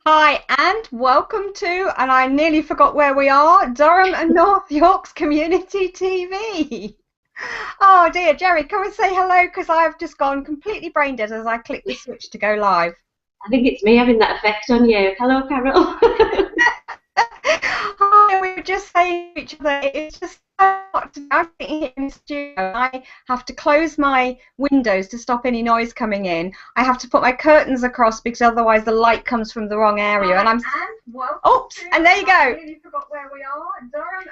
Hi, and welcome to, and I nearly forgot where we are, Durham and Yorks Community TV. Oh dear, Gerri, come and say hello because I've just gone completely brain dead as I click the switch to go live. I think it's me having that effect on you. Hello, Carol. Hi, we were just saying to each other, it's just so hot. I'm sitting here in the studio. I have to close my windows to stop any noise coming in. I have to put my curtains across because otherwise the light comes from the wrong area. And I'm. Oops, and there you go. I really forgot where we are. Durham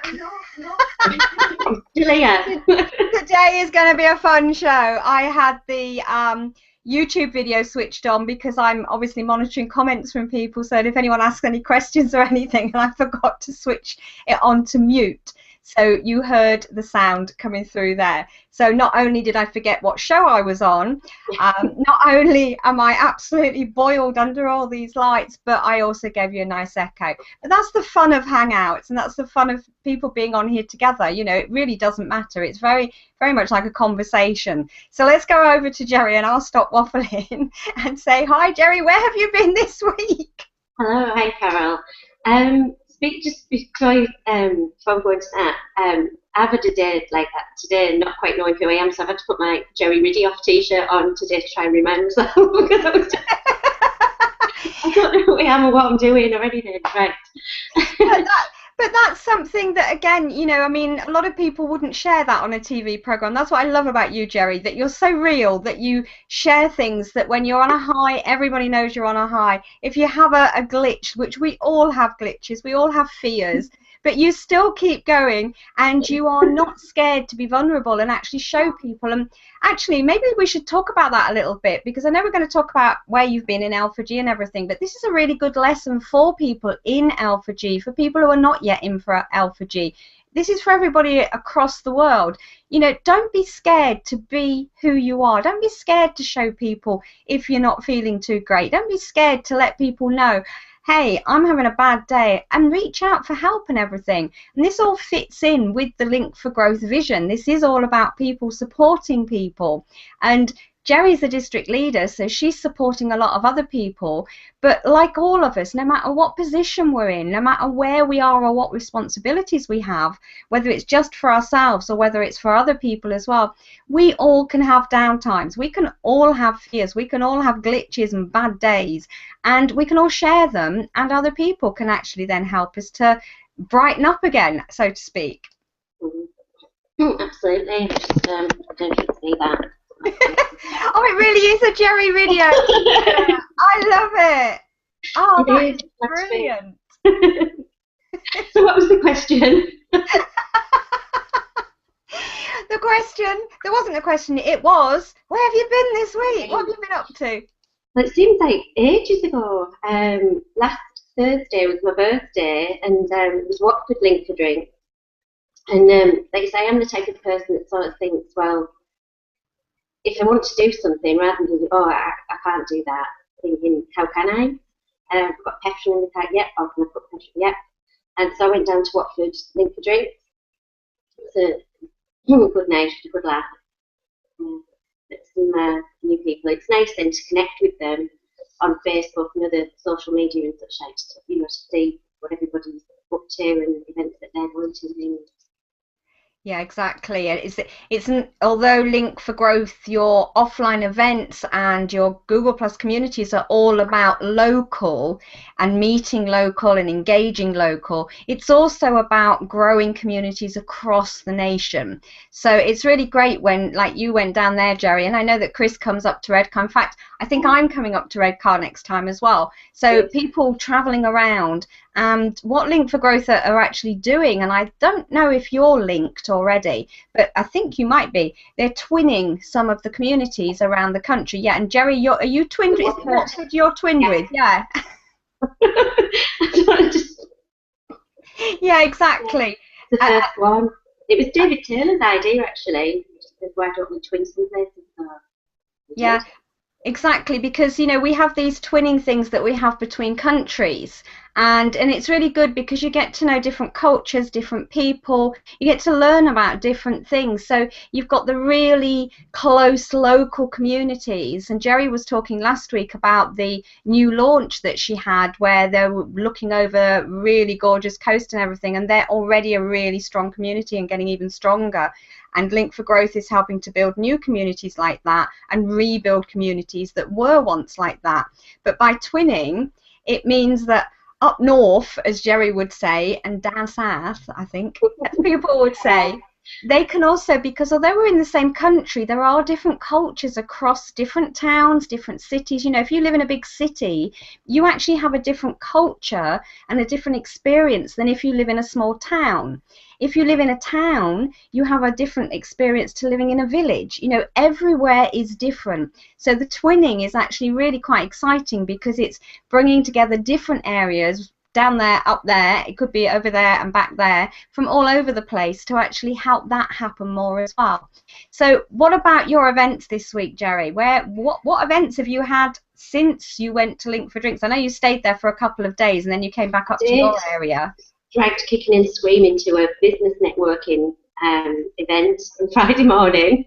and Still here. Today is going to be a fun show. I had the YouTube video switched on because I'm obviously monitoring comments from people, so if anyone asks any questions or anything, and I forgot to switch it on to mute, so you heard the sound coming through there. So not only did I forget what show I was on, not only am I absolutely boiled under all these lights, but I also gave you a nice echo. But that's the fun of Hangouts, and that's the fun of people being on here together. You know, it really doesn't matter. It's very much like a conversation. So let's go over to Gerri, and I'll stop waffling and say, hi, Gerri, where have you been this week? Hello, hi, Carol. Just before I'm going to that, I've had a day like that today, not quite knowing who I am, so I've had to put my Gerri Riddiough t-shirt on today to try and remind myself because I don't know who I am or what I'm doing or anything. Right. But that's something that, again, you know, I mean, a lot of people wouldn't share that on a TV program. That's what I love about you, Gerri, that you're so real, that you share things that when you're on a high, everybody knows you're on a high. If you have a glitch, which we all have glitches, we all have fears, but you still keep going and you are not scared to be vulnerable and actually show people. And actually, maybe we should talk about that a little bit, because I know we're going to talk about where you've been in Alpha G and everything, but this is a really good lesson for people in Alpha G, for people who are not yet in for Alpha G. This is for everybody across the world. You know, don't be scared to be who you are. Don't be scared to show people if you're not feeling too great. Don't be scared to let people know, hey, I'm having a bad day, and reach out for help and everything. And this all fits in with the Link for Growth vision. This is all about people supporting people. And Gerri's the district leader, so she's supporting a lot of other people. But like all of us, no matter what position we're in, no matter where we are or what responsibilities we have, whether it's just for ourselves or whether it's for other people as well, we all can have downtimes. We can all have fears. We can all have glitches and bad days. And we can all share them, and other people can actually then help us to brighten up again, so to speak. Absolutely. I don't say that. Oh, it really is a Gerri video. I love it. Oh, that is brilliant. So what was the question? The question, there wasn't a question, it was, where have you been this week? What have you been up to? Well, it seems like ages ago. Last Thursday was my birthday, and it was Watford Link for Drink. And like I say, I'm the type of person that sort of thinks, well, if I want to do something, rather than thinking, oh, I can't do that, thinking, how can I? I've got petrol in the car, yep, how can I put petrol, yep. And so I went down to Watford Link for Drink. It's a good night, a good laugh. Met some new people. It's nice then to connect with them on Facebook and other social media and such like, to see what everybody's up to and events that they're going to do. Yeah, exactly. Although Link for Growth, your offline events and your Google Plus communities are all about local and meeting local and engaging local, it's also about growing communities across the nation. So it's really great when, like, you went down there, Gerri, and I know that Chris comes up to Redcar. In fact, I think I'm coming up to Redcar next time as well. So people traveling around, and what Link for Growth are actually doing, and I don't know if you're linked already, but I think you might be. They're twinning some of the communities around the country. Yeah, and Gerri, are you twinned with Watford? You're twinned with, yeah. Yeah, exactly. The first one. It was David Taylor's idea, actually. He just said, why don't we twin some places? Yeah. Exactly, because, you know, we have these twinning things that we have between countries, And it's really good because you get to know different cultures, different people, you get to learn about different things. So you've got the really close local communities, and Gerri was talking last week about the new launch that she had where they were looking over really gorgeous coast and everything, and they're already a really strong community and getting even stronger. And Link for Growth is helping to build new communities like that and rebuild communities that were once like that. But by twinning, it means that up north, as Gerri would say, and down south, I think, as people would say, they can also, because although we're in the same country, there are different cultures across different towns, different cities. You know, if you live in a big city, you actually have a different culture and a different experience than if you live in a small town. If you live in a town, you have a different experience to living in a village. You know, everywhere is different. So the twinning is actually really quite exciting because it's bringing together different areas, down there, up there, it could be over there and back there, from all over the place, to actually help that happen more as well. So what about your events this week, Gerri? What events have you had since you went to Link for Drinks? I know you stayed there for a couple of days and then you came back up to your area. Dragged kicking and screaming to a business networking event on Friday morning.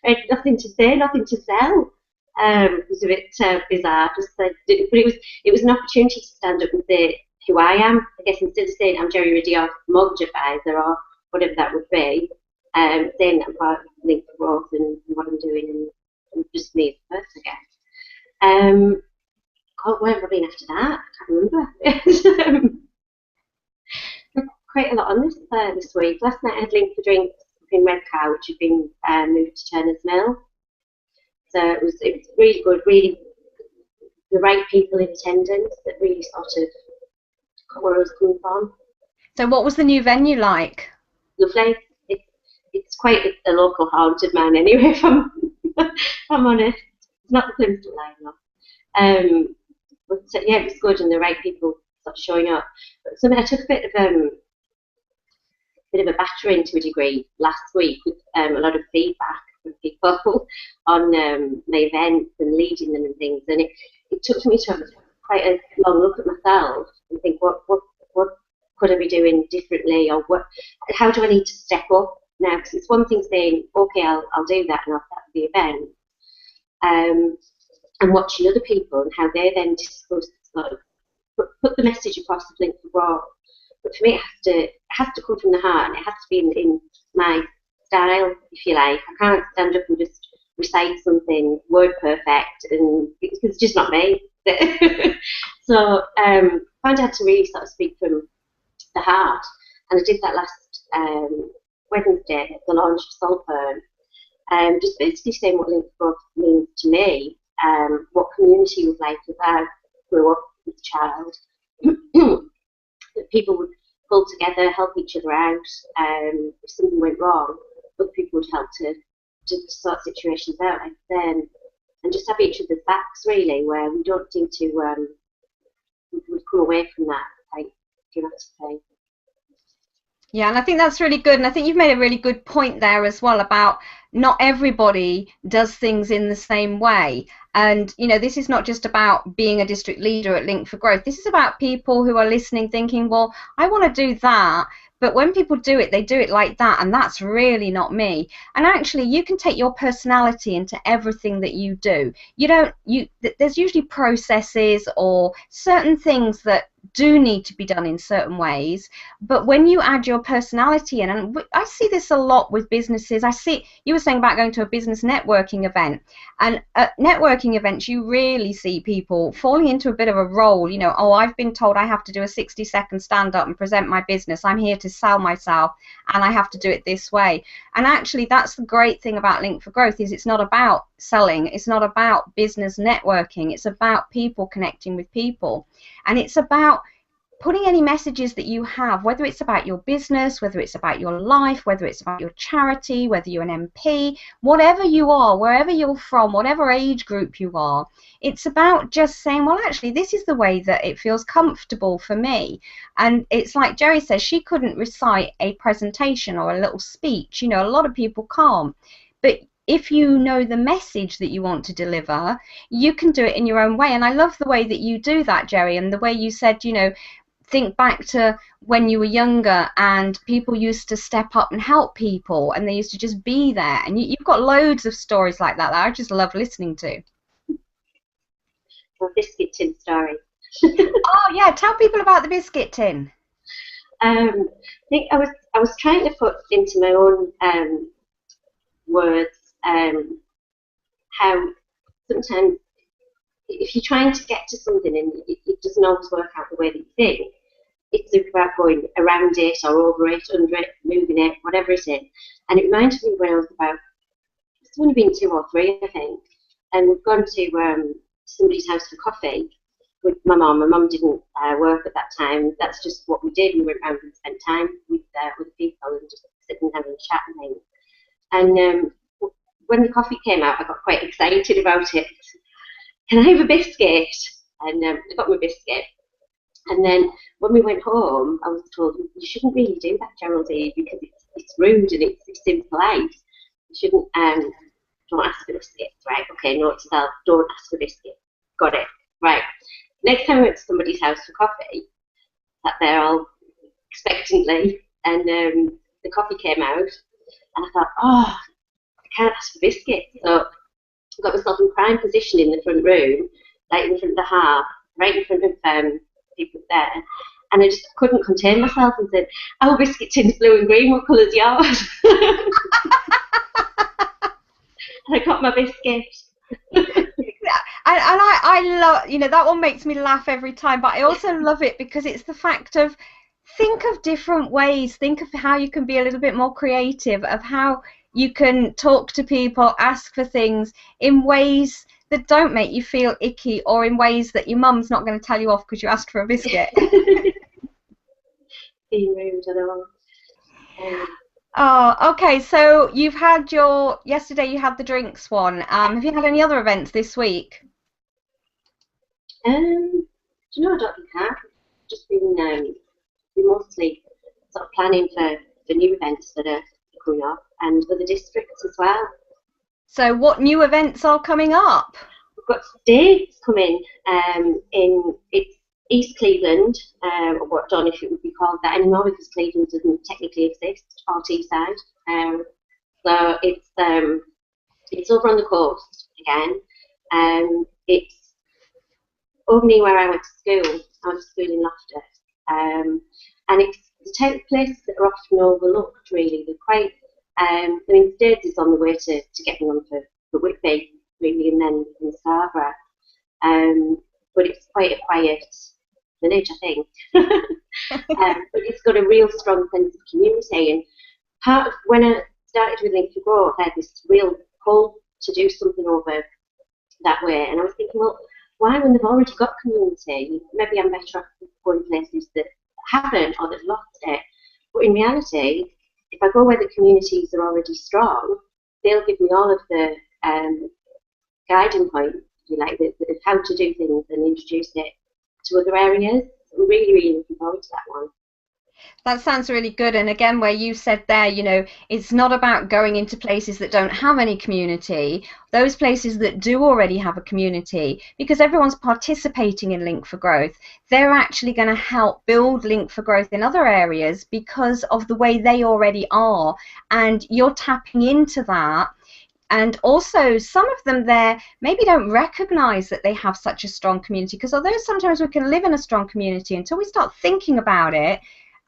I had nothing to say, nothing to sell. It was a bit bizarre, but it was an opportunity to stand up and say who I am. I guess instead of saying I'm Gerri Riddiough, mortgage advisor, or whatever that would be, saying I'm part of Link for Growth and what I'm doing, and just me as a person, I guess. Where have I been after that? I can't remember. Quite a lot on this week. Last night I had Link for Drinks in Redcar, which had been moved to Turner's Mill. So it was really good, really the right people in attendance that really sort of got where I was coming from. So what was the new venue like? Lovely. It's quite a local haunted man anyway, if I'm honest. It's not the Plymouth line, though. But yeah, it was good and the right people sort of showing up. But I took a bit of a battering to a degree last week with a lot of feedback from people on my events and leading them and things, and it took me to have quite a long look at myself and think what could I be doing differently, or how do I need to step up now? Because it's one thing saying okay, I'll do that and I'll start the event, and watching other people and how they then discuss, sort of put the message across the Link for Growth. But for me, it has to come from the heart, and it has to be in my style, if you like. I can't stand up and just recite something word perfect, and it's just not me. So I found I had to really sort of speak from the heart, and I did that last Wednesday at the launch of Saltburn, just basically saying what Link for Growth means to me, what community was like as I grew up as a child. That people would pull together, help each other out. If something went wrong, other people would help to sort situations out, and just have each other's backs, really, where we don't seem to we've come away from that like dramatically. Yeah, and I think that's really good, and I think you've made a really good point there as well about not everybody does things in the same way. And you know, this is not just about being a district leader at Link for Growth. This is about people who are listening thinking, well, I want to do that, but when people do it, they do it like that, and that's really not me. And actually, you can take your personality into everything that you do. There's usually processes or certain things that do need to be done in certain ways, but when you add your personality in, and I see this a lot with businesses. I see you were saying about going to a business networking event, and at networking events you really see people falling into a bit of a role. You know, oh, I've been told I have to do a 60-second stand up and present my business. I'm here to sell myself and I have to do it this way. And actually that's the great thing about Link for Growth, is it's not about selling, it's not about business networking, it's about people connecting with people, and it's about putting any messages that you have, whether it's about your business, whether it's about your life, whether it's about your charity, whether you're an MP, whatever you are, wherever you're from, whatever age group you are, it's about just saying, well, actually, this is the way that it feels comfortable for me. And it's like Gerri says, she couldn't recite a presentation or a little speech. You know, a lot of people can't. But if you know the message that you want to deliver, you can do it in your own way. And I love the way that you do that, Gerri, and the way you said, you know, think back to when you were younger and people used to step up and help people and they used to just be there. And you've got loads of stories like that I just love listening to. Well, biscuit tin story. Oh yeah, tell people about the biscuit tin. I think I was trying to put into my own words how sometimes if you're trying to get to something and it doesn't always work out the way that you think, it's about going around it or over it, under it, moving it, whatever it is. And it reminded me when I was about, it's only been 2 or 3, I think, and we've gone to somebody's house for coffee with my mum. My mum didn't work at that time. That's just what we did. We went round and spent time with people and just sitting and having a chat and things. And when the coffee came out, I got quite excited about it. Can I have a biscuit? And I got my biscuit. And then when we went home, I was told, you shouldn't really do that, Geraldine, because it's rude and it's impolite. You shouldn't, don't ask for biscuits, right? Okay, note to self, don't ask for biscuits. Got it, right. Next time I went to somebody's house for coffee, sat there all expectantly, and the coffee came out, and I thought, oh, I can't ask for biscuits. So I got myself in prime position in the front room, like in front of the hearth, right in front of people there. And I just couldn't contain myself and said, our biscuit tin's blue and green, what colour's yours? And I got my biscuit. And I love, that one makes me laugh every time, but I also love it because it's the fact of think of different ways, think of how you can be a little bit more creative, of how you can talk to people, ask for things in ways that don't make you feel icky or in ways that your mum's not going to tell you off because you asked for a biscuit. Being rude at all. Oh, okay. So you've had yesterday you had the drinks one. Have you had any other events this week? Do you know, I don't think I have. Just been mostly sort of planning for the new events that are coming up and other districts as well. So what new events are coming up? We've got dates coming it's East Cleveland. I don't know if it would be called that anymore because Cleveland doesn't technically exist, or Teesside. So it's over on the coast again. It's over near where I went to school. I went to school in Loftus. And it's the type of places that are often overlooked, really. They're quite, Stairs is on the way to getting on for Whitby, really, and then in Scarborough. But it's quite a quiet village, I think. But it's got a real strong sense of community. And part of when I started with Link for Growth, I had this real pull to do something over that way. And I was thinking, well, why when they've already got community? Maybe I'm better off going places that haven't or that have lost it. But in reality, if I go where the communities are already strong, they'll give me all of the guiding points, if you like, how to do things and introduce it to other areas. I'm really, really looking forward to that one. That sounds really good. And again, where you said there, it's not about going into places that don't have any community, those places that do already have a community, because everyone's participating in Link for Growth. They're actually going to help build Link for Growth in other areas because of the way they already are. And you're tapping into that. And also, some of them there maybe don't recognize that they have such a strong community, because although sometimes we can live in a strong community, until we start thinking about it,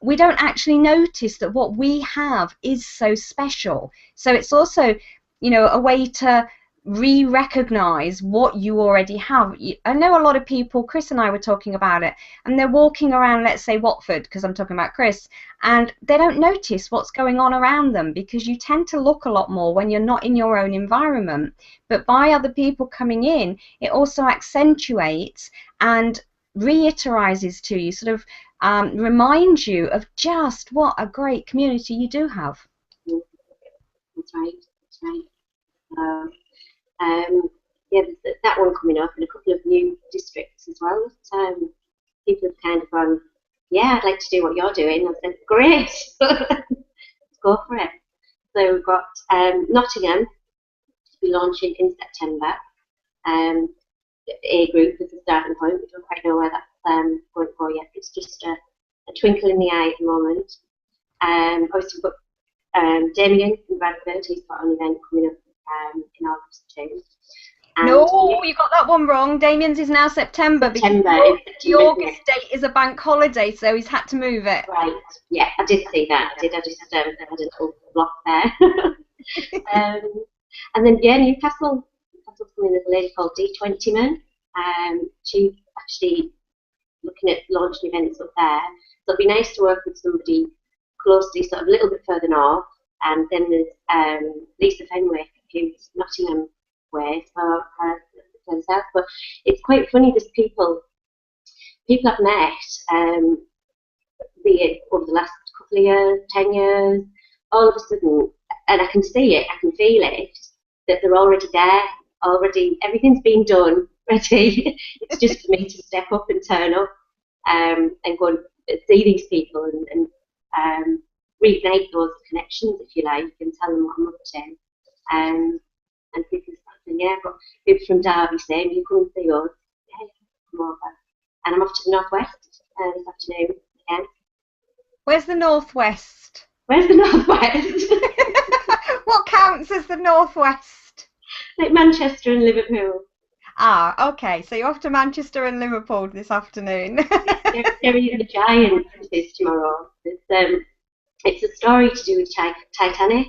we don't actually notice that what we have is so special. So it's also, a way to re-recognize what you already have. I know a lot of people, Chris and I were talking about it, and they're walking around, let's say Watford, because I'm talking about Chris, and they don't notice what's going on around them because you tend to look a lot more when you're not in your own environment. But by other people coming in, it also accentuates and reiterizes to you, sort of reminds you of just what a great community you do have. That's right. That's right. Yeah, there's that one coming up and a couple of new districts as well. People have kind of gone, yeah, I'd like to do what you're doing. I said, great, let's go for it. So we've got Nottingham to be launching in September. A group as a starting point. We don't quite know where that's going for yet. It's just a twinkle in the eye at the moment. Obviously, we've got Damien from Bradford. He's got an event coming up in August too. And no, you got that one wrong. Damien's is now September because the August date is a bank holiday, so he's had to move it. Right, yeah, I did see that. I just had a little block there. And then, yeah, Newcastle's coming, there's a lady called D20 Man. She's actually looking at launching events up there. So it'd be nice to work with somebody closely, sort of a little bit further north. And then there's Lisa Fenwick, who's Nottingham way, so further south. But it's quite funny, there's people I've met, be it over the last couple of years, 10 years, all of a sudden, and I can see it, I can feel it, that they're already there, already, everything's been done, ready. It's just for me to step up and turn up and go and see these people and reignite those connections, if you like, and tell them what I'm up to. And people saying, yeah, but people from Derby saying, you come and see us, yeah, come over. And I'm off to the northwest this afternoon again. Where's the northwest? Where's the northwest? What counts as the northwest? Like Manchester and Liverpool. Ah, okay. So you're off to Manchester and Liverpool this afternoon. Gerri and the Giants is tomorrow. It's a story to do with Titanic.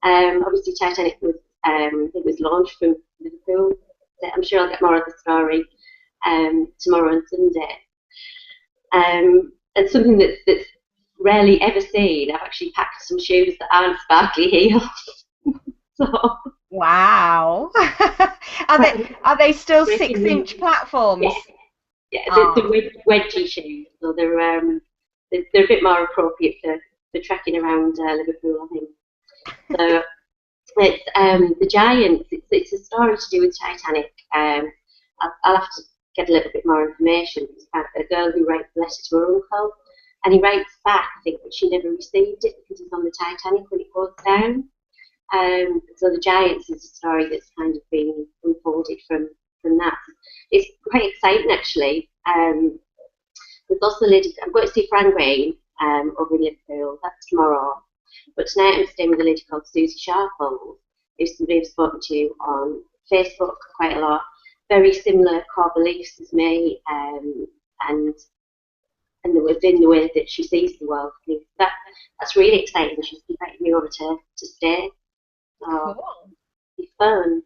Obviously, Titanic was it was launched from Liverpool. I'm sure I'll get more of the story tomorrow and Sunday. And something that's rarely ever seen. I've actually packed some shoes that aren't sparkly heels. So. Wow. Are they still 6-inch platforms? Yeah, the wedgie shoes. So they're a bit more appropriate for trekking around Liverpool, I think. So it's the Giants. It's a story to do with Titanic. I'll have to get a little bit more information. It's about a girl who writes a letter to her uncle, and he writes back, I think, that she never received it because it's on the Titanic when it goes down. So the Giants is a story that's kind of been unfolded from that. It's quite exciting, actually. There's also a lady, I'm going to see Fran Green over in Liverpool. That's tomorrow. But tonight I'm staying with a lady called Susie Sharple, who's somebody I've spoken to on Facebook quite a lot. Very similar core beliefs as me, and within the way that she sees the world. That's really exciting. She's invited me over to stay. So cool. It's fun.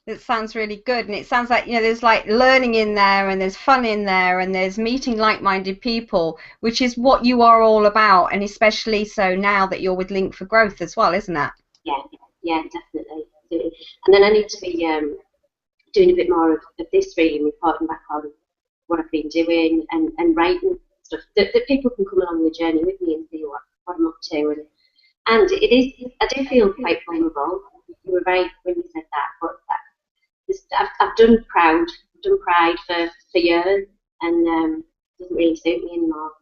It sounds really good, and it sounds like, there's like learning in there, and there's fun in there, and there's meeting like-minded people, which is what you are all about, and especially so now that you're with Link for Growth as well, isn't it? Yeah, definitely. And then I need to be doing a bit more of this, really, reporting back on what I've been doing and writing stuff that people can come along the journey with me and see what I'm up to. And it is, I do feel quite vulnerable. You were right when you said that, but I've done Pride for years, and it doesn't really suit me anymore.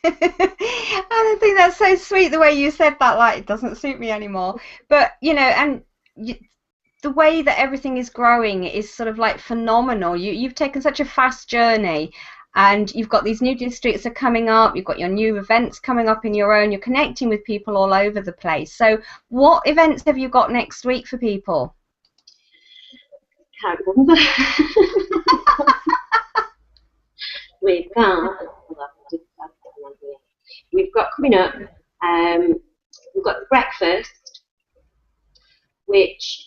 I think that's so sweet the way you said that, like, it doesn't suit me anymore. But, the way that everything is growing is sort of like phenomenal. You've taken such a fast journey, and you've got these new districts that are coming up, you've got your new events coming up in your own, you're connecting with people all over the place. So what events have you got next week for people? Can't remember. We've got coming up, we've got the breakfast, which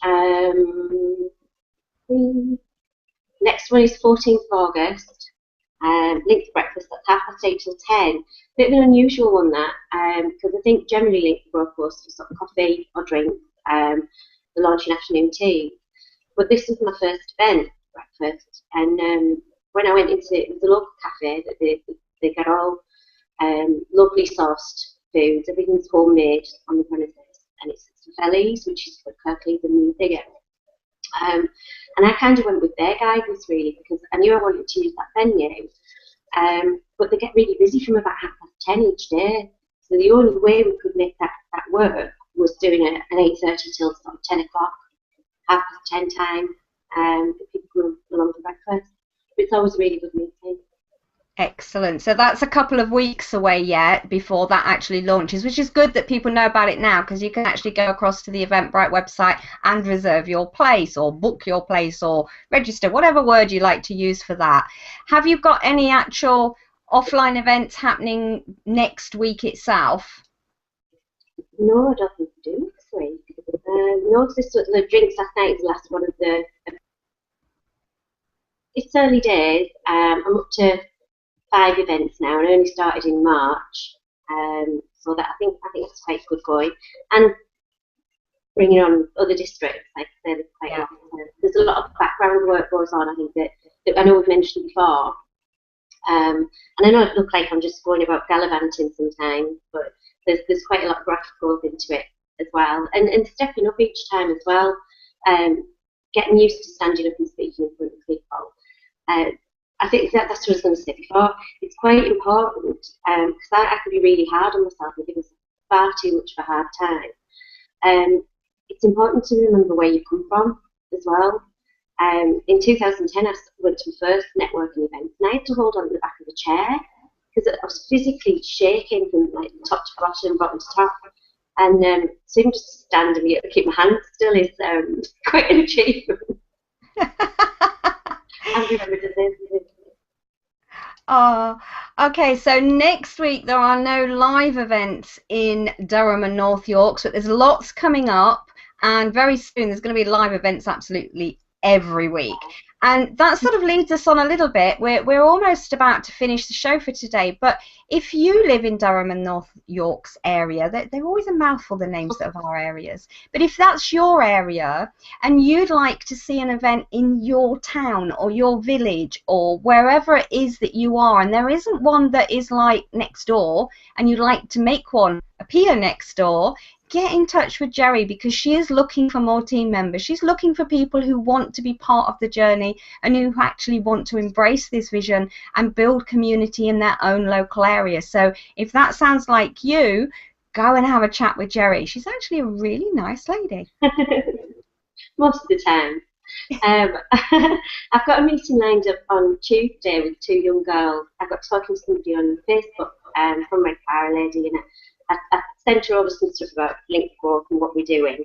next one is 14th of August. Linked breakfast, that's 8:30 till 10. Bit of an unusual one, that, because I think generally Linked Growth goes for sort of coffee or drink, the launching afternoon tea. But this was my first event, breakfast, and when I went into it, it was a local cafe that they get all lovely sourced foods. Everything's homemade on the premises, and it's Fellies, which is for Kirklees and New Theatre. And I kind of went with their guidance, really, because I knew I wanted to use that venue, but they get really busy from about 10:30 each day. So the only way we could make that work was doing it at 8:30 till sort of 10 o'clock, 10 time, for people come along for breakfast. But it's always a really good meeting. Excellent. So that's a couple of weeks away yet before that actually launches, which is good that people know about it now, because you can actually go across to the Eventbrite website and reserve your place or book your place or register, whatever word you like to use for that. Have you got any actual offline events happening next week itself? No, I don't think we do this week. No, just the drinks last night is the last one of the. It's early days. I'm up to 5 events now, and I only started in March. So that I think it's quite good going, and bringing on other districts. Like I said, there's a lot of background work goes on. I think that I know we've mentioned before. And I know it looks like I'm just going about gallivanting sometimes, but there's quite a lot of graft goes into it as well, and stepping up each time as well. Getting used to standing up and speaking in front of people. I think that's what I was going to say before. It's quite important because I could be really hard on myself and give myself far too much of a hard time. It's important to remember where you come from as well. In 2010, I went to my first networking event, and I had to hold on to the back of a chair because I was physically shaking from like top to bottom, bottom to top. And so even just stand and be able to keep my hands still is quite an achievement. I remember this. Oh, okay. So next week there are no live events in Durham and NYorks, but there's lots coming up, and very soon there's going to be live events absolutely every week. And that sort of leads us on a little bit. We're almost about to finish the show for today, but if you live in Durham and NYorks area, they're always a mouthful, the names of our areas. But if that's your area and you'd like to see an event in your town or your village or wherever it is that you are, and there isn't one that is like next door, and you'd like to make one appear next door, get in touch with Gerri, because she is looking for more team members. She's looking for people who want to be part of the journey and who actually want to embrace this vision and build community in their own local area. So if that sounds like you, go and have a chat with Gerri. She's actually a really nice lady. Most of the time. I've got a meeting lined up on Tuesday with 2 young girls. I got talking to somebody on Facebook from Red Fire Lady, and I sent her over some stuff about link growth and what we're doing.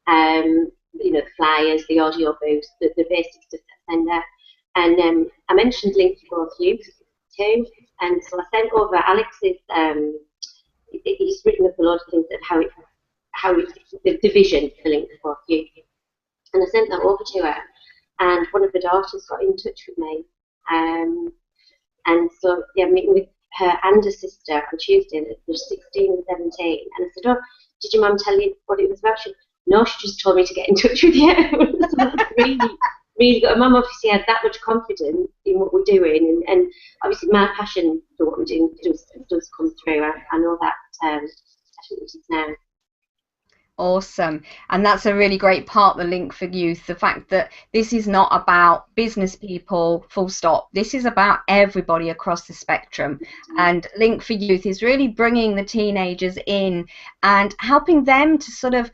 The flyers, the audio boost, the basic stuff that I send her. And I mentioned link growth youth too. And so I sent over Alex's. He's written up a lot of things that how it's the vision for link growth youth. And I sent that over to her. And one of the daughters got in touch with me. And so I'm meeting with her and her sister on Tuesday. They're 16 and 17, and I said, "Oh, did your mum tell you what it was about?" No, she just told me to get in touch with you. So that's really good. Mum obviously had that much confidence in what we're doing, and obviously my passion for what we're doing does come through. I know that definitely now. Awesome. And that's a really great part, the Link for Youth, the fact that this is not about business people, full stop. This is about everybody across the spectrum. And Link for Youth is really bringing the teenagers in and helping them to sort of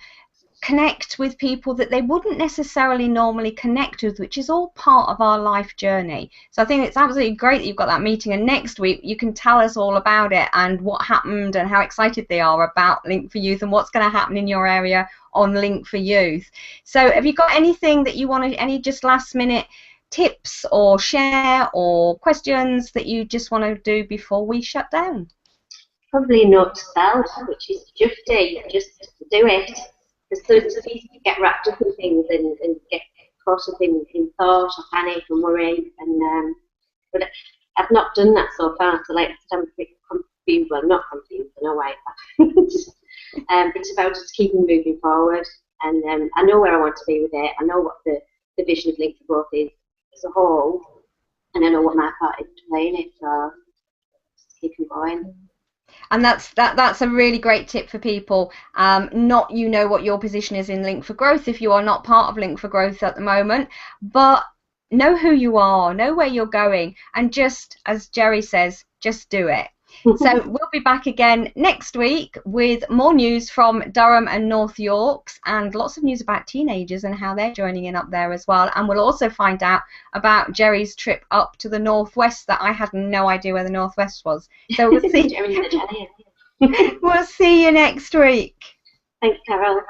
connect with people that they wouldn't necessarily normally connect with, which is all part of our life journey. So I think it's absolutely great that you've got that meeting, and next week you can tell us all about it and what happened and how excited they are about Link for Youth and what's going to happen in your area on Link for Youth. So have you got anything that you want to, any just last minute tips or share or questions that you just want to do before we shut down? Probably note to self, which is just do it. It's so easy to get wrapped up in things and get caught up in thought or panic and worry. But I've not done that so far. So like I said, I'm a bit confused. Well, not confused. I know why. It's about just keeping moving forward. And I know where I want to be with it. I know what the vision of Link for Growth is as a whole. And I know what my part is to play in it. So just keeping going. And that's a really great tip for people. Not you know what your position is in Link for Growth if you are not part of Link for Growth at the moment, but know who you are, know where you're going, and just, as Gerri says, just do it. So we'll be back again next week with more news from Durham and North Yorks, and lots of news about teenagers and how they're joining in up there as well. And we'll also find out about Gerri's trip up to the Northwest that I had no idea where the Northwest was. So we'll see. We'll see you next week. Thanks, Carol.